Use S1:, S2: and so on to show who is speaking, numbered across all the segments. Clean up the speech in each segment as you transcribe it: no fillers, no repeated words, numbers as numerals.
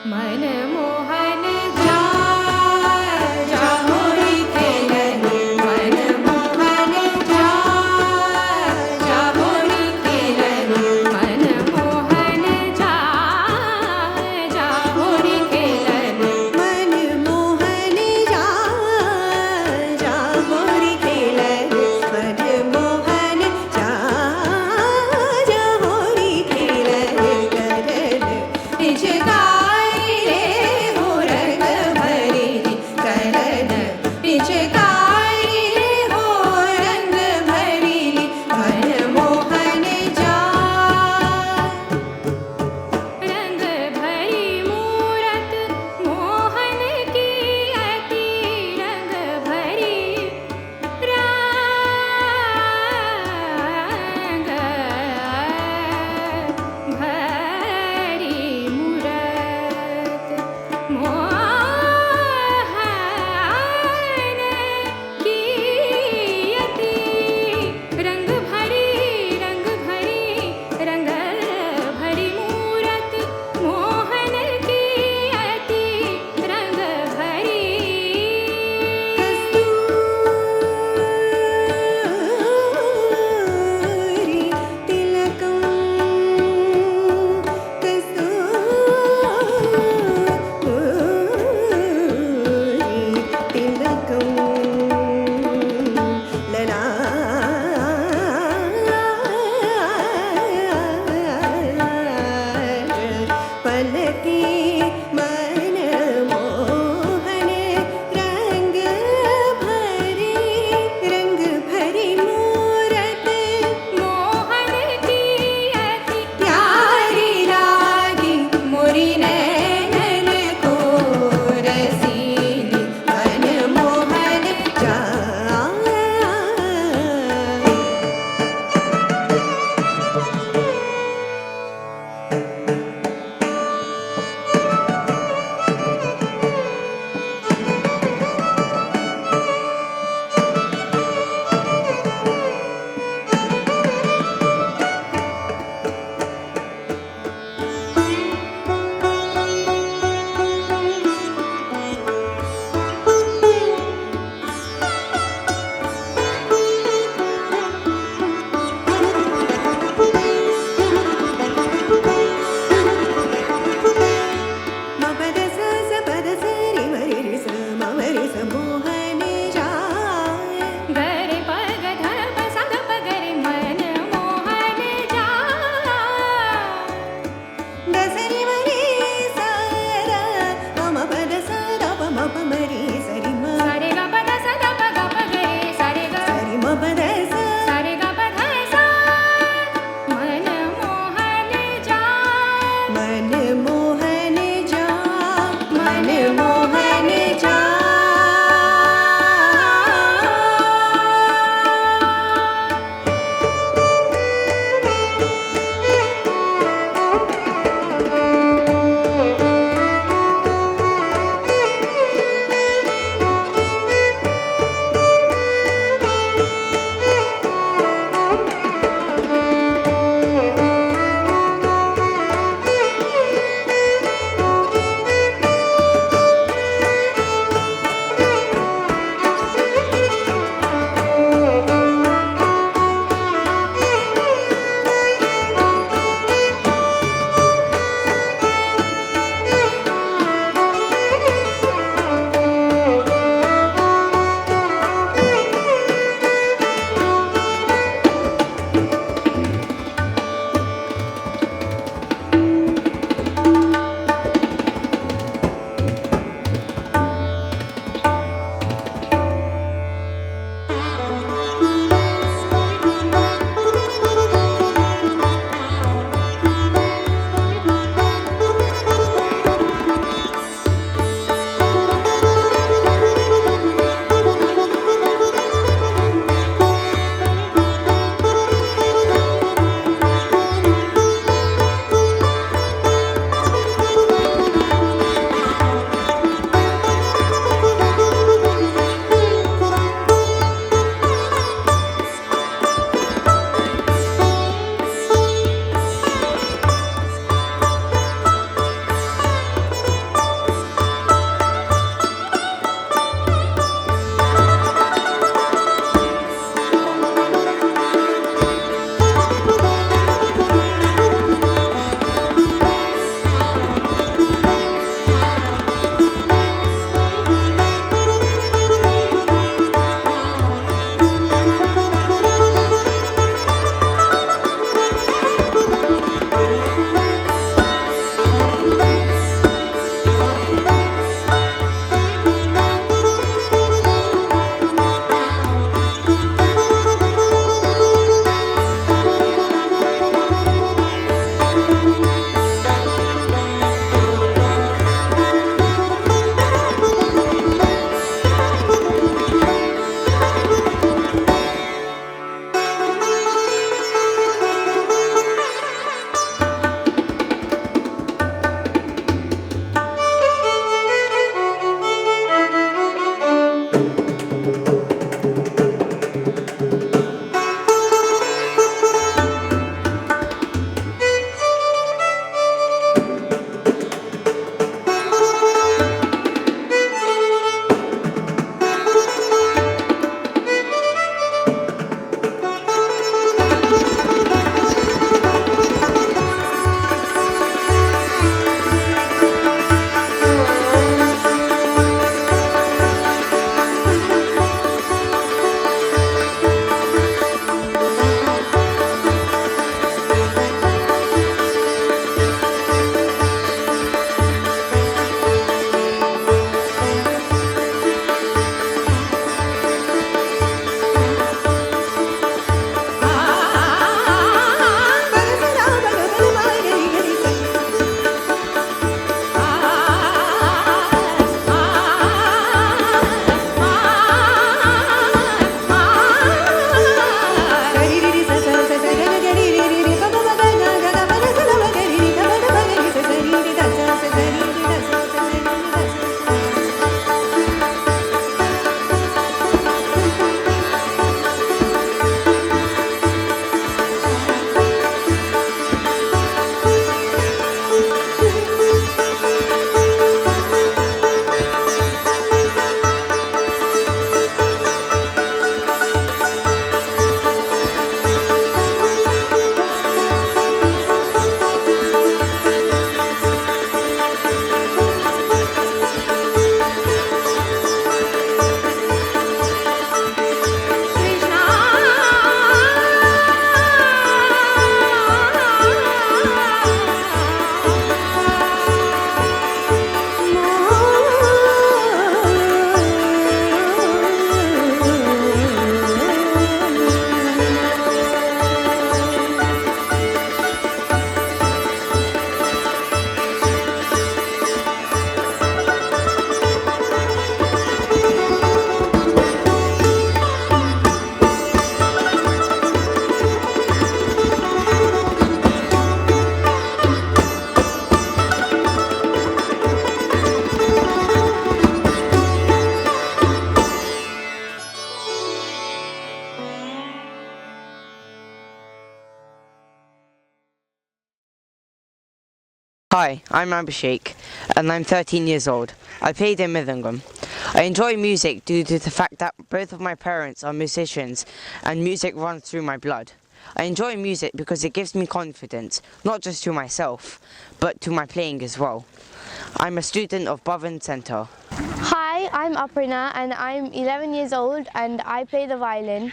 S1: Jyothirmayi Hi, I'm Abhishek and I'm 13 years old. I play the Mridangam. I enjoy music due to the fact that both of my parents are musicians and music runs through my blood. I enjoy music because it gives me confidence, not just to myself, but to my playing as well. I'm a student of Bhavan Center.
S2: Hi, I'm Aparna and I'm 11 years old and I play the violin.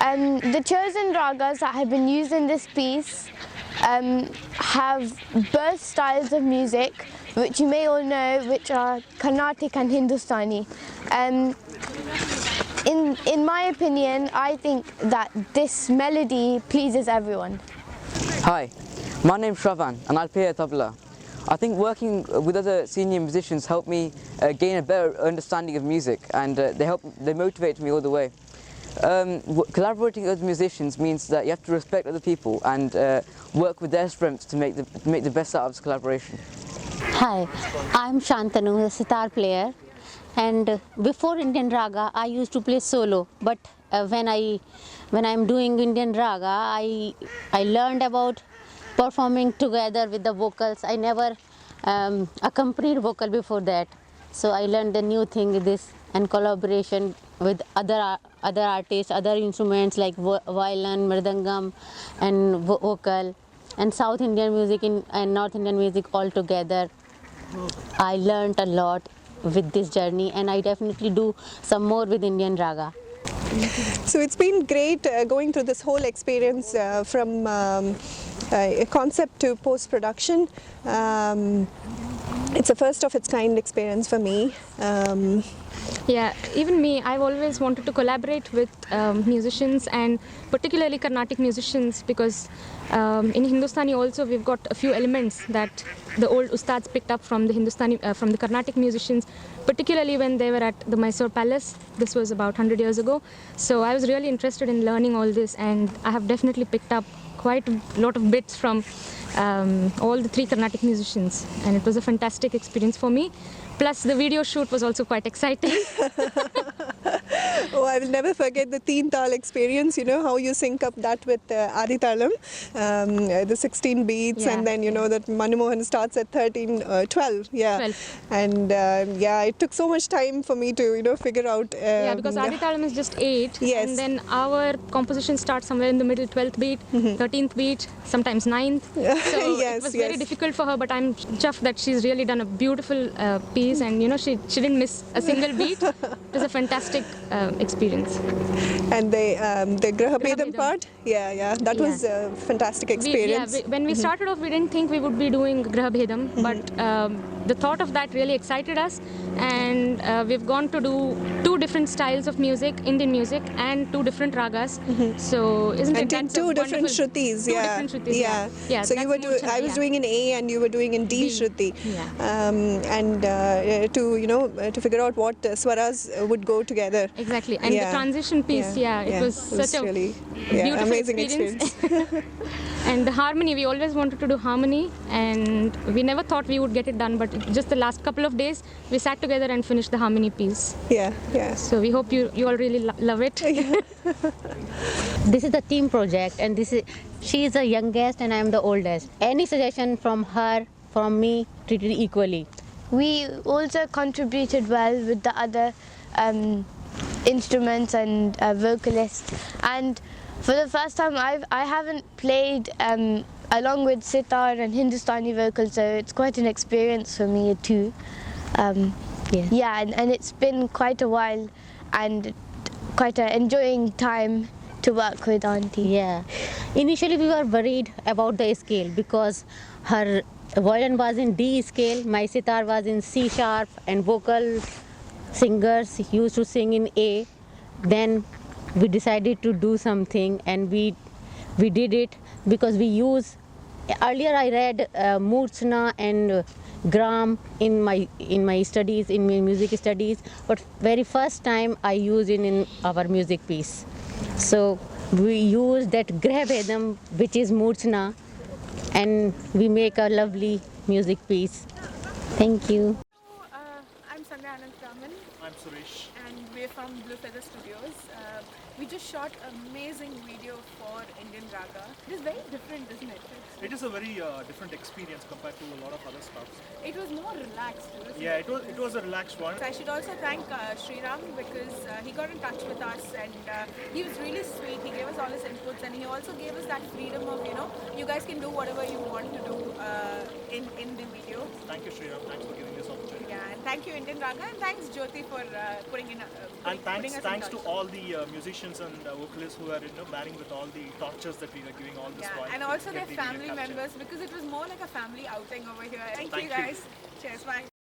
S2: The chosen ragas that have been used in this piece have both styles of music, which you may all know, which are Carnatic and Hindustani. In my opinion, I think that this melody pleases everyone.
S3: Hi, my name's Shravan and I play a tabla. I think working with other senior musicians helped me gain a better understanding of music, and they motivate me all the way. Collaborating with other musicians means that you have to respect other people and work with their strengths to make the best out of this collaboration.
S4: Hi, I'm Shantanu, a sitar player, and before Indian Raga I used to play solo, but when I'm doing Indian Raga I learned about performing together with the vocals. I never accompanied vocal before that, so I learned the new thing with this, and collaboration with other artists, other instruments like violin, Mridangam and vocal, and South Indian music and North Indian music all together. I learned a lot with this journey, and I definitely do some more with Indian Raga.
S5: So it's been great going through this whole experience from a concept to post-production. It's a first of its kind experience for me.
S6: Yeah, even me, I've always wanted to collaborate with musicians, and particularly Carnatic musicians, because in Hindustani also we've got a few elements that the old ustads picked up from the Carnatic musicians, particularly when they were at the Mysore Palace. This was about 100 years ago. So I was really interested in learning all this, and I have definitely picked up quite a lot of bits from all the three Carnatic musicians, and it was a fantastic experience for me. Plus the video shoot was also quite exciting.
S5: Oh, I will never forget the Teen Tal experience, you know, how you sync up that with Adi Talam, the 16 beats, and then, you know, that Manmohan starts at 12, yeah. 12. And yeah, it took so much time for me to, you know, figure out.
S6: Yeah, because Adi Talam is just 8,
S5: yes.
S6: And then our composition starts somewhere in the middle, 12th beat, 13th beat, sometimes 9th. So
S5: yes,
S6: it was very difficult for her, but I'm chuffed that she's really done a beautiful piece, and you know, she didn't miss a single beat. It was a fantastic experience.
S5: And the graha bedham part, that was a fantastic experience.
S6: When we started off, we didn't think we would be doing graha bedham, but the thought of that really excited us, and we've gone to do 2 different styles of music, Indian music, and 2 different ragas. So isn't it?
S5: And 2 different shrutis,
S6: different shrutis, yeah.
S5: So you were I was doing in A and you were doing in D shruti, and to figure out what swaras would go together.
S6: Exactly, and the transition piece, it was such a
S5: really
S6: beautiful
S5: amazing
S6: experience. And the harmony, we always wanted to do harmony, and we never thought we would get it done, but just the last couple of days we sat together and finished the harmony piece.
S5: Yeah.
S6: So we hope you all really love it.
S4: This is the team project, and she is the youngest and I am the oldest. Any suggestion from her, from me, treated equally.
S2: We also contributed well with the other instruments and vocalists, and for the first time I haven't played along with sitar and Hindustani vocal, so it's quite an experience for me too. Yeah, and it's been quite a while and quite an enjoying time to work with Auntie.
S4: Yeah, initially we were worried about the scale because her violin was in D scale, my sitar was in C sharp, and vocal singers used to sing in A. Then we decided to do something, and we did it because we use. Earlier I read moorchhana and graha in my studies, in my music studies, but very first time I used it in our music piece. So we use that graha bedham, which is moorchhana, and we make a lovely music piece. Thank you.
S7: I'm Santhana Raman,
S8: I'm Suresh.
S7: and we're from Blue Feather Studios. We just shot an amazing video for Indian Raga. It is very different, isn't it?
S8: It is a very different experience compared to a lot of other stuff.
S7: It was more relaxed.
S8: Yeah, it was a relaxed one.
S7: So I should also thank Sriram because he got in touch with us and he was really sweet. He gave us all his inputs and he also gave us that freedom of, you guys can do whatever you want to do in the video.
S8: Thank you, Sriram. Thanks for giving this opportunity.
S7: Yeah, and thank you Indian Raga and thanks Jyoti for putting us
S8: Thanks
S7: in
S8: to
S7: touch.
S8: all the musicians and vocalists who are bearing with all the tortures that we were giving all this while.
S7: And
S8: to
S7: also
S8: get
S7: their
S8: the video
S7: family
S8: captured.
S7: members because it was more like a family outing over here. Thank you
S8: Thank you.
S7: guys. Cheers, bye.